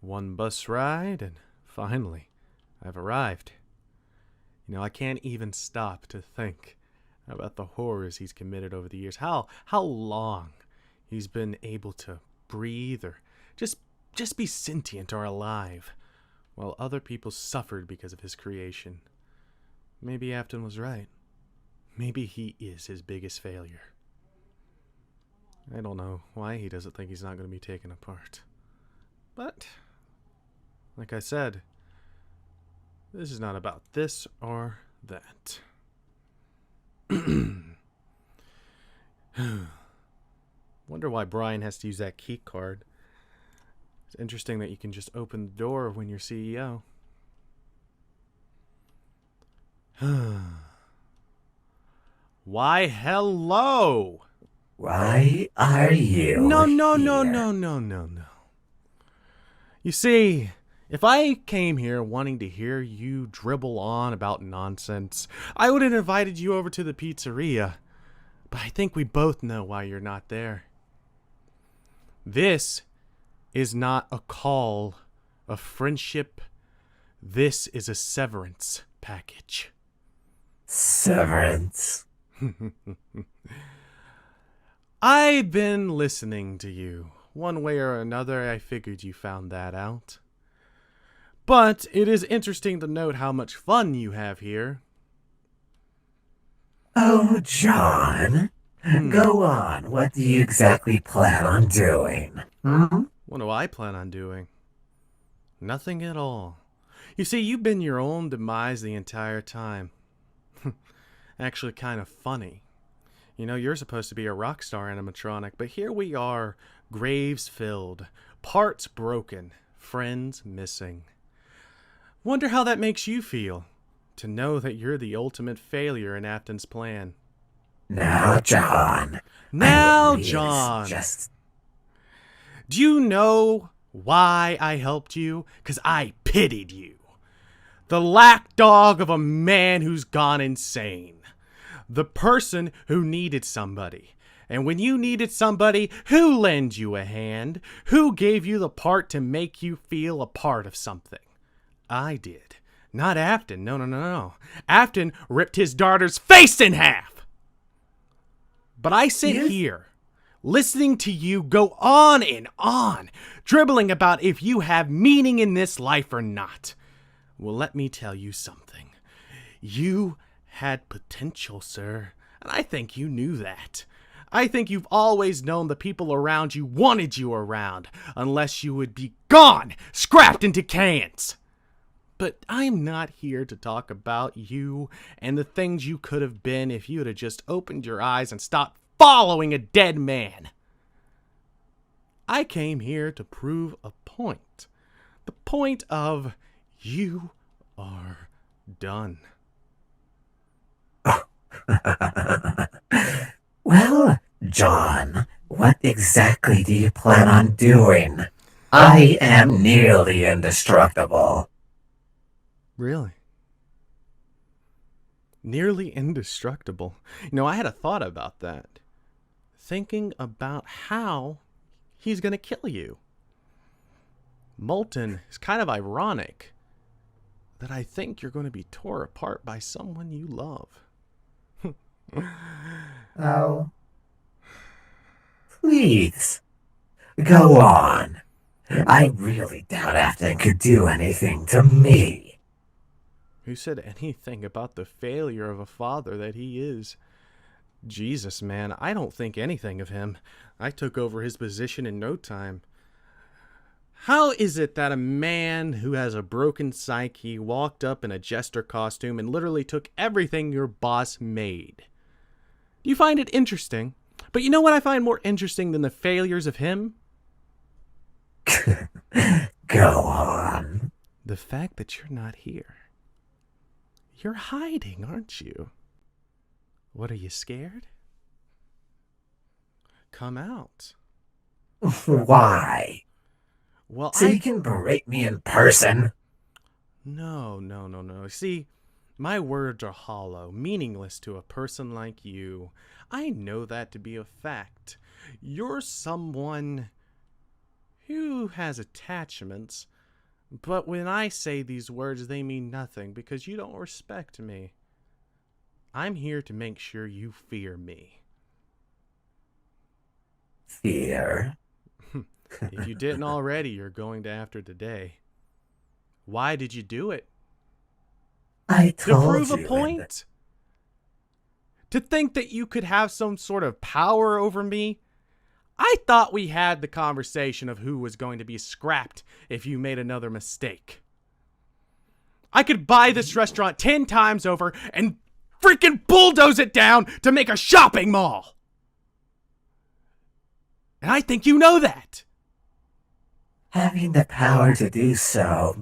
One bus ride, and finally, I've arrived. I can't even stop to think about the horrors he's committed over the years. How long he's been able to breathe or just be sentient or alive, while other people suffered because of his creation. Maybe Afton was right. Maybe he is his biggest failure. I don't know why he doesn't think he's not going to be taken apart. But, like I said, this is not about this or that. Wonder why Brian has to use that key card. It's interesting that you can just open the door when you're CEO. Why, hello! Why are you No. here? You see, if I came here wanting to hear you dribble on about nonsense, I would have invited you over to the pizzeria. But I think we both know why you're not there. This is not a call of friendship. This is a severance package. Severance? I've been listening to you. One way or another, I figured you found that out. But it is interesting to note how much fun you have here. Oh, John. Go on. What do you exactly plan on doing? What do I plan on doing? Nothing at all. You see, you've been your own demise the entire time. Actually, kind of funny. You're supposed to be a rock star animatronic, but here we are, graves filled, parts broken, friends missing. Wonder how that makes you feel, to know that you're the ultimate failure in Afton's plan. Now, John. Now, John! Just... Do you know why I helped you? 'Cause I pitied you. The lapdog of a man who's gone insane. The person who needed somebody. And when you needed somebody, who lent you a hand? Who gave you the part to make you feel a part of something? I did. Not Afton. No. Afton ripped his daughter's face in half. But I sit here, listening to you go on and on, dribbling about if you have meaning in this life or not. Well, let me tell you something. You had potential, sir, and I think you knew that. I think you've always known the people around you wanted you around, unless you would be gone, scrapped into cans. But I'm not here to talk about you and the things you could have been if you'd have just opened your eyes and stopped following a dead man. I came here to prove a point. The point of you are done. Well, John, what exactly do you plan on doing? I am nearly indestructible. Really? Nearly indestructible. I had a thought about that. Thinking about how he's going to kill you. Molten is kind of ironic that I think you're going to be torn apart by someone you love. Oh. Please. Go on. I really doubt Afton could do anything to me. Who said anything about the failure of a father that he is? Jesus, man, I don't think anything of him. I took over his position in no time. How is it that a man who has a broken psyche walked up in a jester costume and literally took everything your boss made? Do you find it interesting? But you know what I find more interesting than the failures of him? Go on. The fact that you're not here. You're hiding, aren't you? What, are you scared? Come out. Why? Well, So you can berate me in person? No. See, my words are hollow, meaningless to a person like you. I know that to be a fact. You're someone who has attachments, But when I say these words, they mean nothing because you don't respect me. I'm here to make sure you fear me. Fear? If you didn't already, you're going to after today. Why did you do it? I To told prove a you in the... point? To think that you could have some sort of power over me? I thought we had the conversation of who was going to be scrapped if you made another mistake. I could buy this restaurant 10 times over and freaking bulldoze it down to make a shopping mall. And I think you know that. Having the power to do so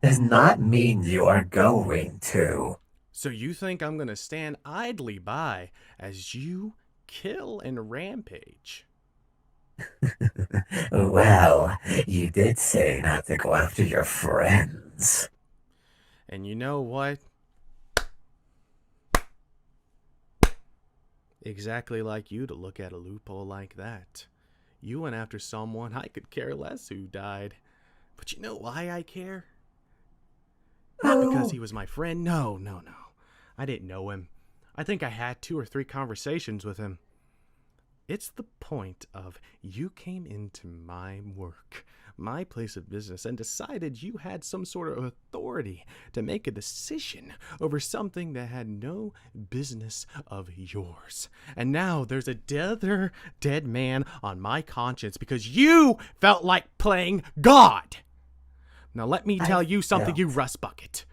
does not mean you are going to. So you think I'm going to stand idly by as you kill and rampage? Well, you did say not to go after your friends. And you know what? Exactly like you to look at a loophole like that. You went after someone I could care less who died. But you know why I care? Not because he was my friend. No. I didn't know him. I think I had 2 or 3 conversations with him. It's the point of you came into my work, my place of business, and decided you had some sort of authority to make a decision over something that had no business of yours. And now there's a dead man on my conscience because you felt like playing God. Now let me tell you something, you rust bucket.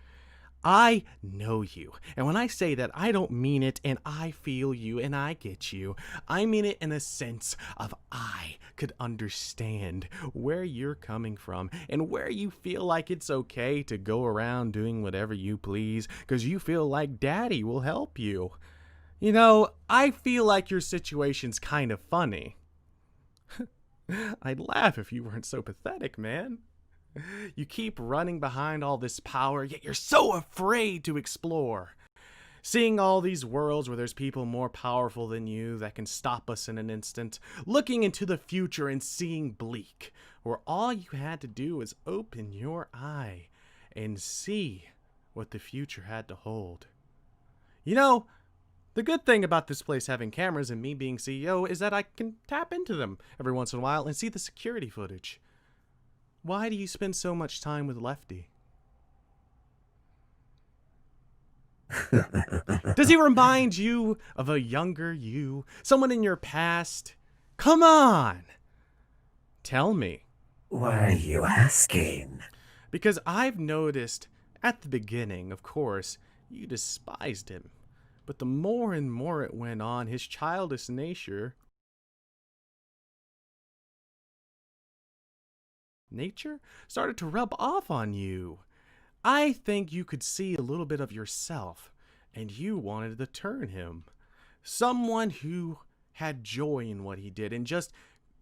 I know you. And when I say that, I don't mean it and I feel you and I get you. I mean it in a sense of I could understand where you're coming from and where you feel like it's okay to go around doing whatever you please because you feel like daddy will help you. You know, I feel like your situation's kind of funny. I'd laugh if you weren't so pathetic, man. You keep running behind all this power, yet you're so afraid to explore. Seeing all these worlds where there's people more powerful than you that can stop us in an instant. Looking into the future and seeing bleak, where all you had to do was open your eye and see what the future had to hold. You know, the good thing about this place having cameras and me being CEO is that I can tap into them every once in a while and see the security footage. Why do you spend so much time with Lefty? Does he remind you of a younger you? Someone in your past? Come on! Tell me. Why are you asking? Because I've noticed, at the beginning, of course, you despised him. But the more and more it went on, his childish nature started to rub off on you. I think you could see a little bit of yourself, and you wanted to turn him. Someone who had joy in what he did and just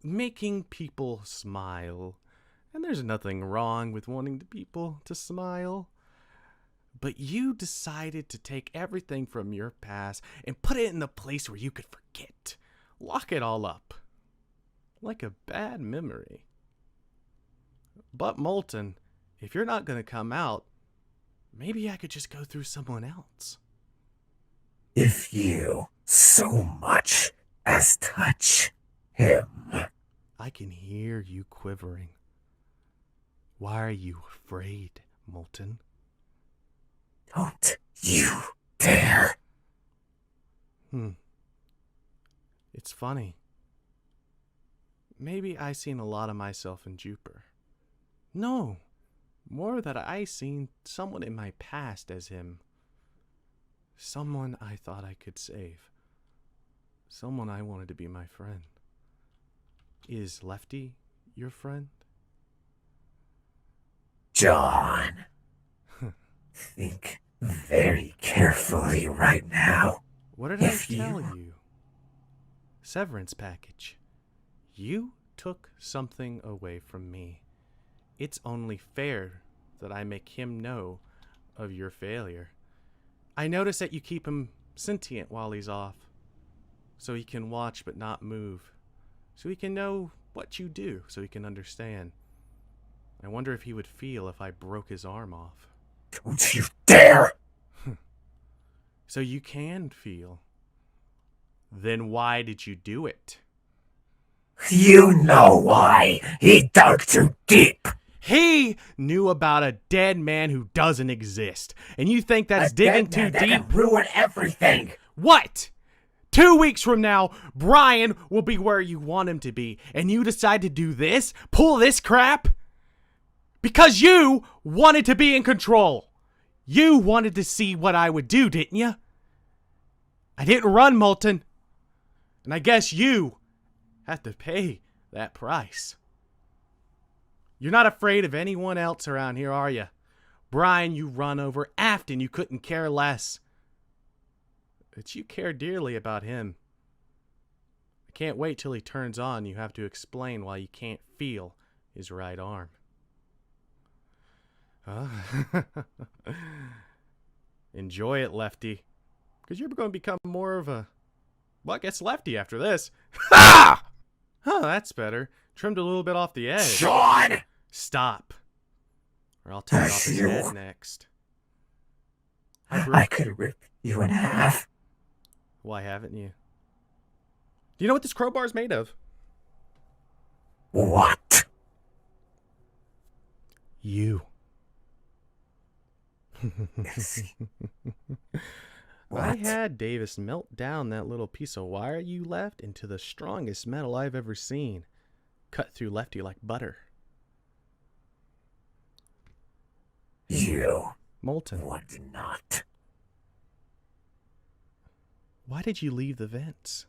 making people smile. And there's nothing wrong with wanting the people to smile. But you decided to take everything from your past and put it in the place where you could forget. Lock it all up. Like a bad memory. But Molten, if you're not going to come out, maybe I could just go through someone else. If you so much as touch him. I can hear you quivering. Why are you afraid, Molten? Don't you dare. It's funny. Maybe I seen a lot of myself in Jupiter. No, more that I seen someone in my past as him. Someone I thought I could save. Someone I wanted to be my friend. Is Lefty your friend? John. Think very carefully right now. What did I tell you? Severance package. You took something away from me. It's only fair that I make him know of your failure. I notice that you keep him sentient while he's off, so he can watch but not move, so he can know what you do, so he can understand. I wonder if he would feel if I broke his arm off. Don't you dare! So you can feel. Then why did you do it? You know why. He dug too deep. He knew about a dead man who doesn't exist. And you think that's digging too deep? That could ruin everything. What? 2 weeks from now, Brian will be where you want him to be. And you decide to do this? Pull this crap? Because you wanted to be in control. You wanted to see what I would do, didn't you? I didn't run, Moulton. And I guess you have to pay that price. You're not afraid of anyone else around here, are you? Brian, you run over. Afton, you couldn't care less. But you care dearly about him. I can't wait till he turns on. You have to explain why you can't feel his right arm. Enjoy it, Lefty. Because you're going to become more of a... Well, I guess Lefty after this. Ha! Huh, that's better. Trimmed a little bit off the edge. John! Stop. Or I'll take off his head next. I could rip you in half. Why haven't you? Do you know what this crowbar is made of? What? You. I had Davis melt down that little piece of wire you left into the strongest metal I've ever seen. Cut through Lefty like butter. You Moulton. would not. Why did you leave the vents?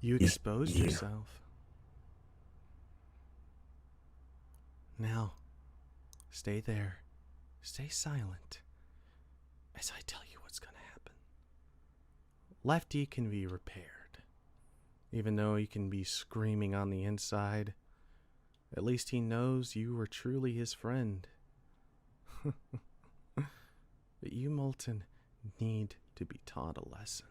You exposed yourself. Now, stay there. Stay silent as I tell you what's going to happen. Lefty can be repaired. Even though he can be screaming on the inside, at least he knows you were truly his friend. But you, Moulton, need to be taught a lesson.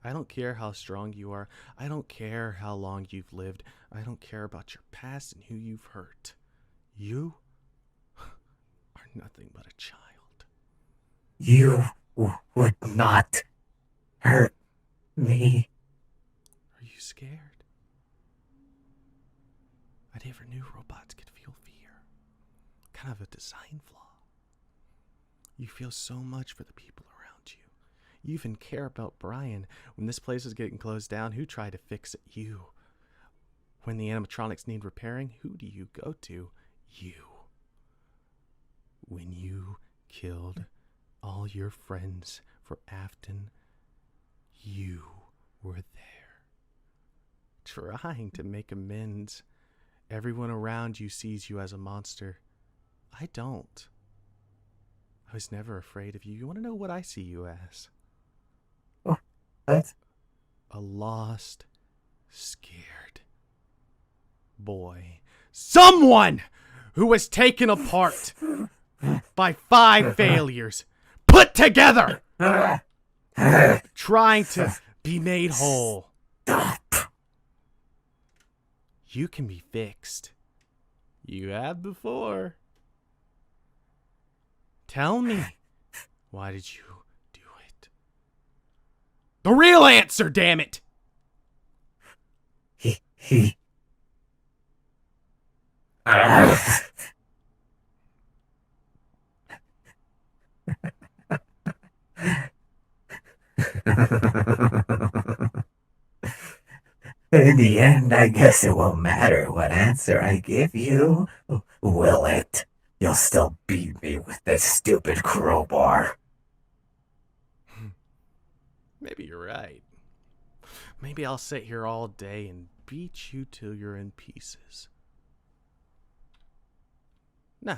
I don't care how strong you are. I don't care how long you've lived. I don't care about your past and who you've hurt. You are nothing but a child. You would not hurt me. Are you scared? I never knew robots could feel fear. Kind of a design flaw. You feel so much for the people around you. You even care about Brian. When this place is getting closed down, who tried to fix it? You. When the animatronics need repairing, who do you go to? You. When you killed all your friends for Afton, you were there. Trying to make amends. Everyone around you sees you as a monster. I don't. I was never afraid of you. You want to know what I see you as? What? A lost, scared boy. Someone who was taken apart by 5 failures, put together, trying to be made whole. Stop. You can be fixed. You have before. Tell me, why did you do it? The real answer, damn it! He. In the end, I guess it won't matter what answer I give you, will it? You'll still beat me with this stupid crowbar. Maybe you're right. Maybe I'll sit here all day and beat you till you're in pieces. Nah,